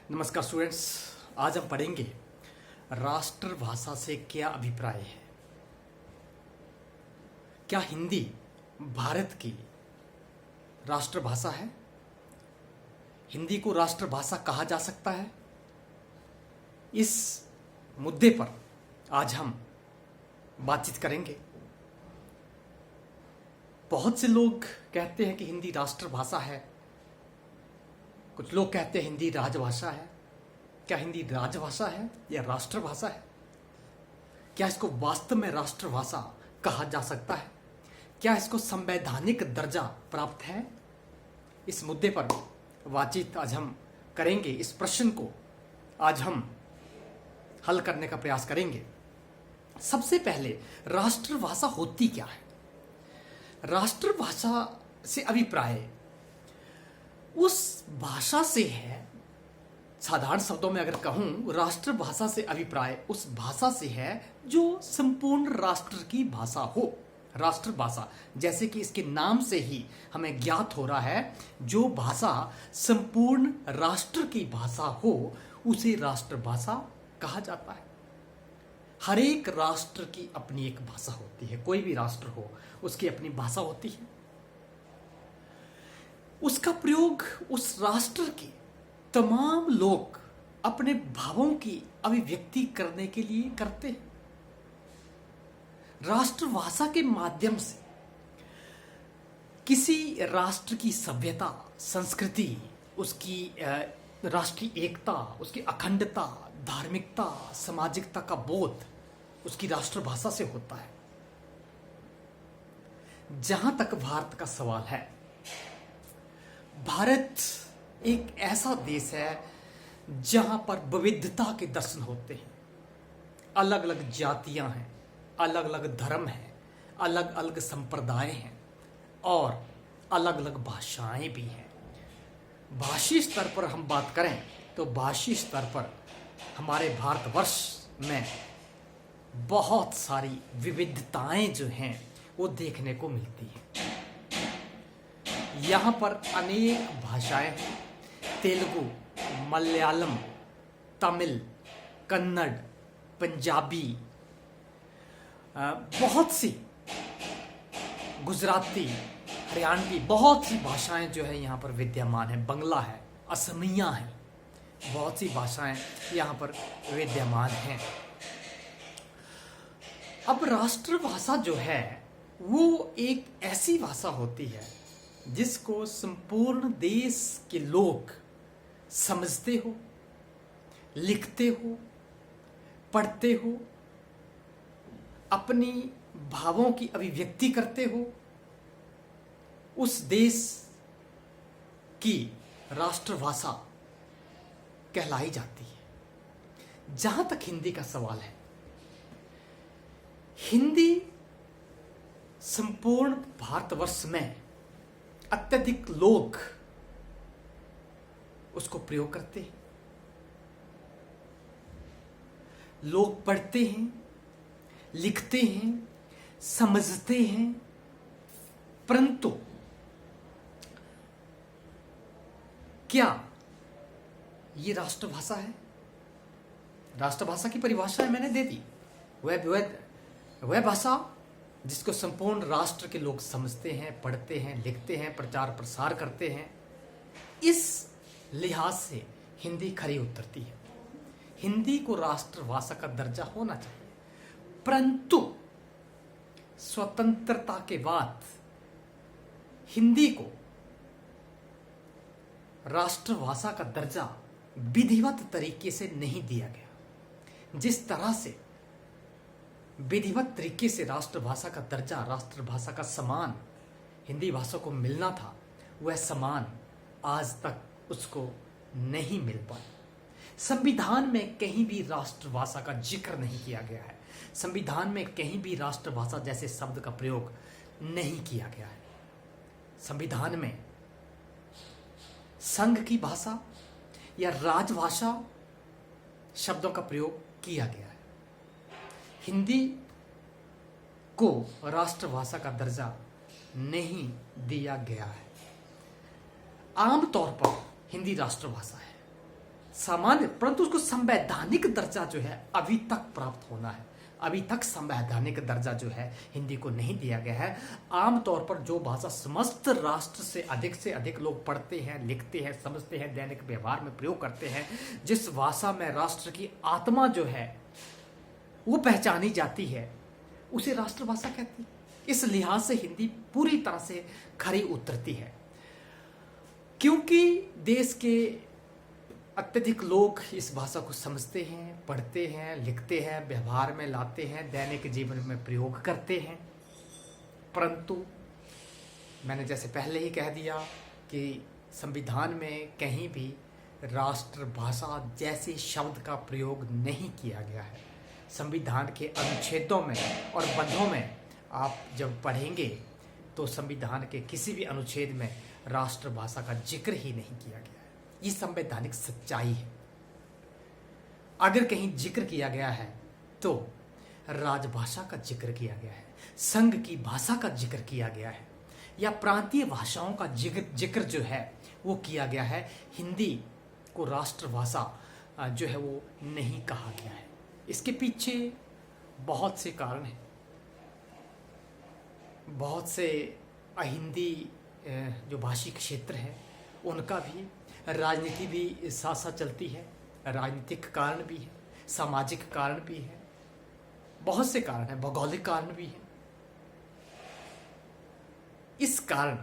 नमस्कार स्टूडेंट्स। आज हम पढ़ेंगे राष्ट्रभाषा से क्या अभिप्राय है। क्या हिंदी भारत की राष्ट्रभाषा है? हिंदी को राष्ट्रभाषा कहा जा सकता है? इस मुद्दे पर आज हम बातचीत करेंगे। बहुत से लोग कहते हैं कि हिंदी राष्ट्रभाषा है, कुछ लोग कहते हैं हिंदी राजभाषा है। क्या हिंदी राजभाषा है या राष्ट्रभाषा है? क्या इसको वास्तव में राष्ट्रभाषा कहा जा सकता है? क्या इसको संवैधानिक दर्जा प्राप्त है? इस मुद्दे पर बातचीत आज हम करेंगे। इस प्रश्न को आज हम हल करने का प्रयास करेंगे। सबसे पहले राष्ट्रभाषा होती क्या है? राष्ट्रभाषा से अभिप्राय उस भाषा से है। साधारण शब्दों में अगर कहूं, राष्ट्रभाषा से अभिप्राय उस भाषा से है जो संपूर्ण राष्ट्र की भाषा हो। राष्ट्रभाषा, जैसे कि इसके नाम से ही हमें ज्ञात हो रहा है, जो भाषा संपूर्ण राष्ट्र की भाषा हो उसे राष्ट्रभाषा कहा जाता है। हर एक राष्ट्र की अपनी एक भाषा होती है। कोई भी राष्ट्र हो, उसकी अपनी भाषा होती है। उसका प्रयोग उस राष्ट्र के तमाम लोग अपने भावों की अभिव्यक्ति करने के लिए करते हैं। राष्ट्रभाषा के माध्यम से किसी राष्ट्र की सभ्यता, संस्कृति, उसकी राष्ट्रीय एकता, उसकी अखंडता, धार्मिकता, सामाजिकता का बोध उसकी राष्ट्रभाषा से होता है। जहां तक भारत का सवाल है, भारत एक ऐसा देश है जहां पर विविधता के दर्शन होते हैं। अलग अलग जातियां हैं, अलग अलग धर्म हैं, अलग अलग संप्रदाय हैं और अलग अलग भाषाएं भी हैं। भाषी स्तर पर हम बात करें तो भाषी स्तर पर हमारे भारतवर्ष में बहुत सारी विविधताएं जो हैं वो देखने को मिलती हैं। यहाँ पर अनेक भाषाएं हैं। तेलुगु, मलयालम, तमिल, कन्नड़, पंजाबी, बहुत सी गुजराती, हरियाणवी, बहुत सी भाषाएं जो है यहाँ पर विद्यमान है। बंगला है, असमिया है, बहुत सी भाषाएं यहाँ पर विद्यमान हैं। अब राष्ट्रभाषा जो है वो एक ऐसी भाषा होती है जिसको संपूर्ण देश के लोग समझते हो, लिखते हो, पढ़ते हो, अपनी भावों की अभिव्यक्ति करते हो। उस देश की राष्ट्रभाषा कहलाई जाती है। जहां तक हिंदी का सवाल है, हिंदी संपूर्ण भारतवर्ष में अत्यधिक लोग उसको प्रयोग करते हैं। लोग पढ़ते हैं, लिखते हैं, समझते हैं, परंतु क्या ये राष्ट्रभाषा है? राष्ट्रभाषा की परिभाषा मैंने दे दी। वह भाषा जिसको संपूर्ण राष्ट्र के लोग समझते हैं, पढ़ते हैं, लिखते हैं, प्रचार प्रसार करते हैं। इस लिहाज से हिंदी खरी उतरती है। हिंदी को राष्ट्रभाषा का दर्जा होना चाहिए, परंतु स्वतंत्रता के बाद हिंदी को राष्ट्रभाषा का दर्जा विधिवत तरीके से नहीं दिया गया। जिस तरह से विधिवत तरीके से राष्ट्रभाषा का दर्जा, राष्ट्रभाषा का सम्मान हिंदी भाषा को मिलना था, वह सम्मान आज तक उसको नहीं मिल पाया। संविधान में कहीं भी राष्ट्रभाषा का जिक्र नहीं किया गया है। संविधान में कहीं भी राष्ट्रभाषा जैसे शब्द का प्रयोग नहीं किया गया है। संविधान में संघ की भाषा या राजभाषा शब्दों का प्रयोग किया गया है। हिंदी को राष्ट्रभाषा का दर्जा नहीं दिया गया है। आमतौर पर हिंदी राष्ट्रभाषा है। सामान्य परंतु उसको संवैधानिक दर्जा जो है अभी तक प्राप्त होना है। अभी तक संवैधानिक दर्जा जो है हिंदी को नहीं दिया गया है। आमतौर पर जो भाषा समस्त राष्ट्र से अधिक लोग पढ़ते हैं, लिखते हैं, समझते हैं, दैनिक व्यवहार में प्रयोग करते हैं, जिस भाषा में राष्ट्र की आत्मा जो है वो पहचानी जाती है, उसे राष्ट्रभाषा कहती है। इस लिहाज से हिंदी पूरी तरह से खरी उतरती है, क्योंकि देश के अत्यधिक लोग इस भाषा को समझते हैं, पढ़ते हैं, लिखते हैं, व्यवहार में लाते हैं, दैनिक जीवन में प्रयोग करते हैं। परंतु मैंने जैसे पहले ही कह दिया कि संविधान में कहीं भी राष्ट्रभाषा जैसे शब्द का प्रयोग नहीं किया गया है। संविधान के अनुच्छेदों में और बंधों में आप जब पढ़ेंगे तो संविधान के किसी भी अनुच्छेद में राष्ट्रभाषा का जिक्र ही नहीं किया गया है। ये संवैधानिक सच्चाई है। अगर कहीं जिक्र किया गया है तो राजभाषा का जिक्र किया गया है, संघ की भाषा का जिक्र किया गया है, या प्रांतीय भाषाओं का जिक्र जो है वो किया गया है। हिंदी को राष्ट्रभाषा जो है वो नहीं कहा गया है। इसके पीछे बहुत से कारण हैं। बहुत से अहिंदी जो भाषी क्षेत्र है उनका भी, राजनीति भी साथ साथ चलती है, राजनीतिक कारण भी है, सामाजिक कारण भी है, बहुत से कारण हैं, भौगोलिक कारण भी है। इस कारण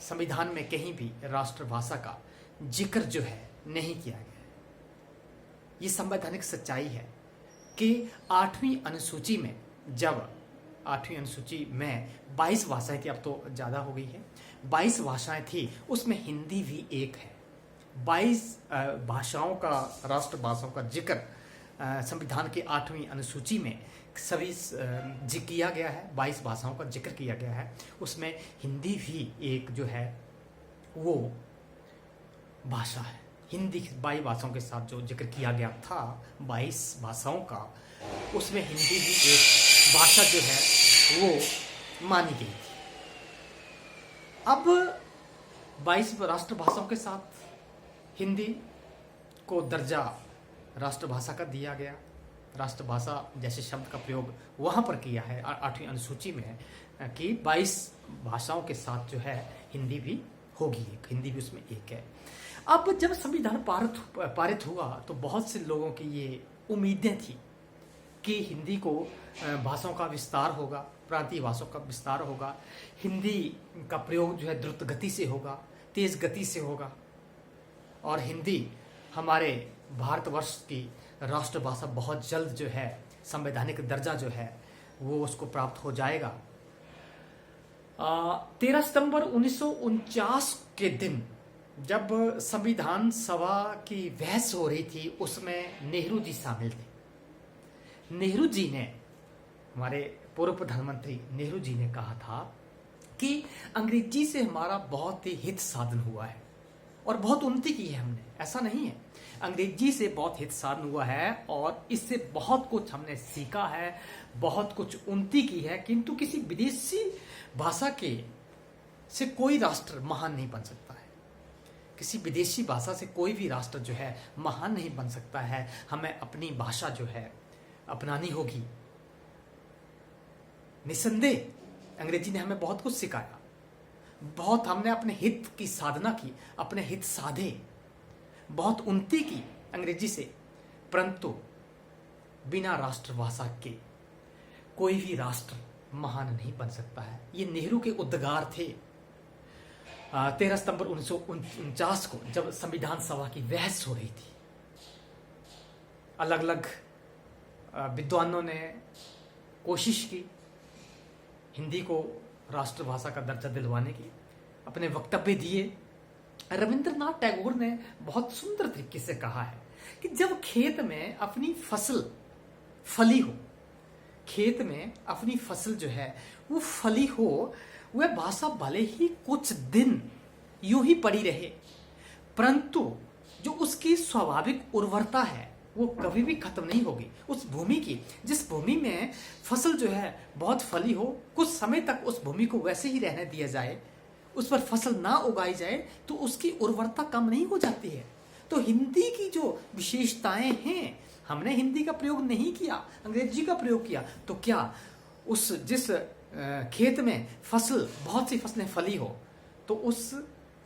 संविधान में कहीं भी राष्ट्रभाषा का जिक्र जो है नहीं किया गया है। ये संवैधानिक सच्चाई है कि 8वीं अनुसूची में, जब 8वीं अनुसूची में 22 भाषाएं थी, अब तो ज़्यादा हो गई है, 22 भाषाएं थी, उसमें हिंदी भी एक है। 22 भाषाओं का, राष्ट्रभाषाओं का जिक्र संविधान की 8वीं अनुसूची में सभी किया गया है। 22 भाषाओं का जिक्र किया गया है, उसमें हिंदी भी एक जो है वो भाषा है। हिंदी 22 भाषाओं के साथ जो जिक्र किया गया था 22 भाषाओं का, उसमें हिंदी भी एक भाषा जो है वो मानी गई थी। अब 22 राष्ट्रभाषाओं के साथ हिंदी को दर्जा राष्ट्रभाषा का दिया गया। राष्ट्रभाषा जैसे शब्द का प्रयोग वहाँ पर किया है 8वीं अनुसूची में कि 22 भाषाओं के साथ जो है हिंदी भी होगी, एक हिंदी भी उसमें एक है। अब जब संविधान पारित हुआ तो बहुत से लोगों की ये उम्मीदें थी कि हिंदी को भाषाओं का विस्तार होगा, प्रांतीय भाषाओं का विस्तार होगा, हिंदी का प्रयोग जो है द्रुत गति से होगा, तेज गति से होगा, और हिंदी हमारे भारतवर्ष की राष्ट्रभाषा बहुत जल्द जो है संवैधानिक दर्जा जो है वो उसको प्राप्त हो जाएगा। 13 सितंबर 1949 के दिन जब संविधान सभा की बहस हो रही थी, उसमें नेहरू जी शामिल थे। नेहरू जी ने, हमारे पूर्व प्रधानमंत्री नेहरू जी ने कहा था कि अंग्रेजी से हमारा बहुत ही हित साधन हुआ है और बहुत उन्नति की है हमने। ऐसा नहीं है, अंग्रेजी से बहुत हित साधन हुआ है और इससे बहुत कुछ हमने सीखा है, बहुत कुछ उन्नति की है, किंतु किसी विदेशी भाषा के से कोई राष्ट्र महान नहीं बन सकता है। किसी विदेशी भाषा से कोई भी राष्ट्र जो है महान नहीं बन सकता है। हमें अपनी भाषा जो है अपनानी होगी। निसंदेह अंग्रेजी ने हमें बहुत कुछ सिखाया, बहुत हमने अपने हित की साधना की, अपने हित साधे, बहुत उन्नति की अंग्रेजी से, परंतु बिना राष्ट्रभाषा के कोई भी राष्ट्र महान नहीं बन सकता है। ये नेहरू के उद्गार थे 13 सितंबर 1949 को, जब संविधान सभा की बहस हो रही थी। अलग अलग विद्वानों ने कोशिश की हिंदी को राष्ट्रभाषा का दर्जा दिलवाने की, अपने वक्तव्य दिए। रविंद्रनाथ टैगोर ने बहुत सुंदर तरीके से कहा है कि जब खेत में अपनी फसल फली हो, खेत में अपनी फसल जो है वो फली हो, वह भाषा भले ही कुछ दिन यूं ही पड़ी रहे, परंतु जो उसकी स्वाभाविक उर्वरता है वो कभी भी खत्म नहीं होगी। उस भूमि की, जिस भूमि में फसल जो है बहुत फली हो, कुछ समय तक उस भूमि को वैसे ही रहने दिया जाए, उस पर फसल ना उगाई जाए, तो उसकी उर्वरता कम नहीं हो जाती है। तो हिंदी की जो विशेषताएं हैं, हमने हिंदी का प्रयोग नहीं किया, अंग्रेजी का प्रयोग किया, तो क्या उस जिस खेत में फसल, बहुत सी फसलें फली हो, तो उस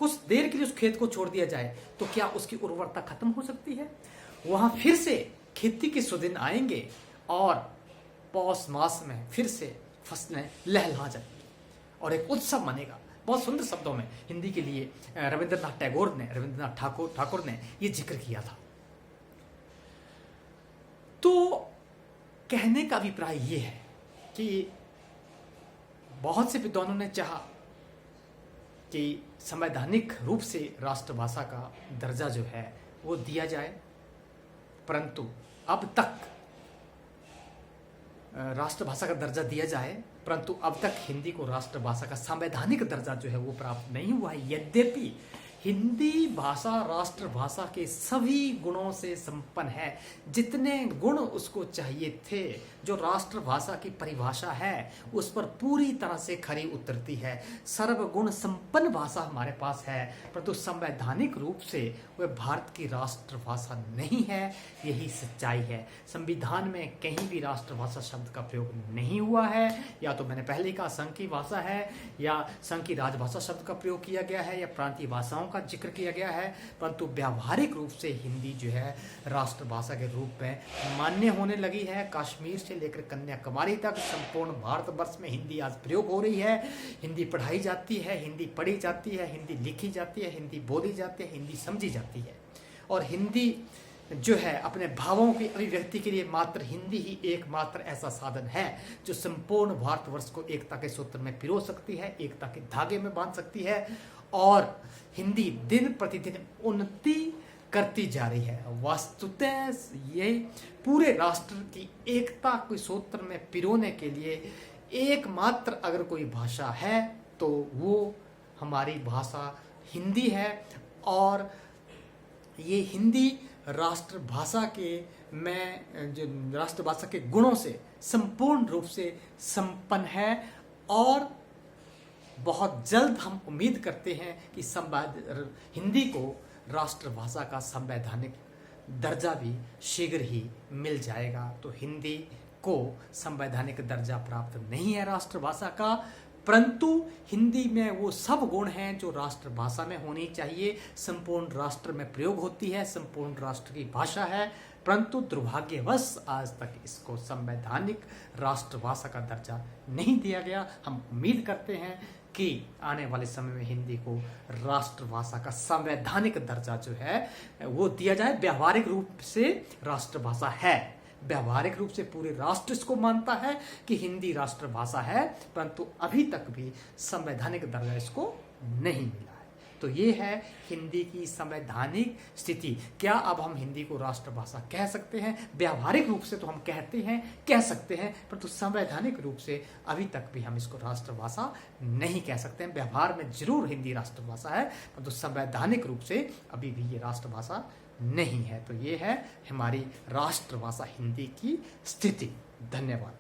कुछ देर के लिए उस खेत को छोड़ दिया जाए तो क्या उसकी उर्वरता खत्म हो सकती है? वहां फिर से खेती के सुदिन आएंगे और पौष मास में फिर से फसलें लहलहा जाएंगी और एक उत्सव मनेगा। बहुत सुंदर शब्दों में हिंदी के लिए रविंद्रनाथ ठाकुर ने ये जिक्र किया था। तो कहने का अभिप्राय ये है कि बहुत से विद्वानों ने चाहा कि संवैधानिक रूप से राष्ट्रभाषा का दर्जा जो है वो दिया जाए, परंतु अब तक राष्ट्रभाषा का दर्जा दिया जाए, परंतु अब तक हिंदी को राष्ट्रभाषा का संवैधानिक दर्जा जो है वो प्राप्त नहीं हुआ है। यद्यपि हिंदी भाषा राष्ट्रभाषा के सभी गुणों से संपन्न है, जितने गुण उसको चाहिए थे, जो राष्ट्रभाषा की परिभाषा है उस पर पूरी तरह से खरी उतरती है। सर्वगुण संपन्न भाषा हमारे पास है, परंतु संवैधानिक रूप से वह भारत की राष्ट्रभाषा नहीं है। यही सच्चाई है। संविधान में कहीं भी राष्ट्रभाषा शब्द का प्रयोग नहीं हुआ है। या तो मैंने पहले कहा संघ की भाषा है, या संघ की राजभाषा शब्द का प्रयोग किया गया है, या प्रांतीय भाषाओं का जिक्र किया गया है, परंतु व्यावहारिक रूप से हिंदी जो है राष्ट्रभाषा के रूप में मान्य होने लगी है। कश्मीर से लेकर कन्याकुमारी तक संपूर्ण भारतवर्ष में हिंदी आज प्रयोग हो रही है। हिंदी पढ़ाई जाती है, हिंदी पढ़ी जाती है, हिंदी लिखी जाती है, हिंदी बोली जाती है, हिंदी समझी जाती है। और हिंदी जो है अपने भावों की अभिव्यक्ति के लिए मात्र हिंदी ही एकमात्र ऐसा साधन है जो संपूर्ण भारतवर्ष को एकता के सूत्र में पिरो सकती है, एकता के धागे में बांध सकती है। और हिंदी दिन प्रतिदिन उन्नति करती जा रही है। वस्तुतः ये पूरे राष्ट्र की एकता के सूत्र में पिरोने के लिए एकमात्र अगर कोई भाषा है तो वो हमारी भाषा हिंदी है। और ये हिंदी राष्ट्रभाषा के जो राष्ट्रभाषा के गुणों से संपूर्ण रूप से संपन्न है। और बहुत जल्द हम उम्मीद करते हैं कि हिंदी को राष्ट्रभाषा का संवैधानिक दर्जा भी शीघ्र ही मिल जाएगा। तो हिंदी को संवैधानिक दर्जा प्राप्त नहीं है राष्ट्रभाषा का, परंतु हिंदी में वो सब गुण हैं जो राष्ट्रभाषा में होनी चाहिए, संपूर्ण राष्ट्र में प्रयोग होती है, संपूर्ण राष्ट्र की भाषा है। परंतु दुर्भाग्यवश आज तक इसको संवैधानिक राष्ट्रभाषा का दर्जा नहीं दिया गया। हम उम्मीद करते हैं कि आने वाले समय में हिंदी को राष्ट्रभाषा का संवैधानिक दर्जा जो है वो दिया जाए। व्यावहारिक रूप से राष्ट्रभाषा है, व्यावहारिक रूप से पूरे राष्ट्र इसको मानता है कि हिंदी राष्ट्रभाषा है, परंतु अभी तक भी संवैधानिक दर्जा इसको नहीं मिला है। तो ये है हिंदी की संवैधानिक स्थिति। क्या अब हम हिंदी को राष्ट्रभाषा कह सकते हैं? व्यावहारिक रूप से तो हम कह सकते हैं, परंतु संवैधानिक रूप से अभी तक भी हम इसको राष्ट्रभाषा नहीं कह सकते हैं। व्यवहार में जरूर हिंदी राष्ट्रभाषा है, परंतु संवैधानिक रूप से अभी भी ये राष्ट्रभाषा नहीं है। तो ये है हमारी राष्ट्रभाषा हिंदी की स्थिति। धन्यवाद।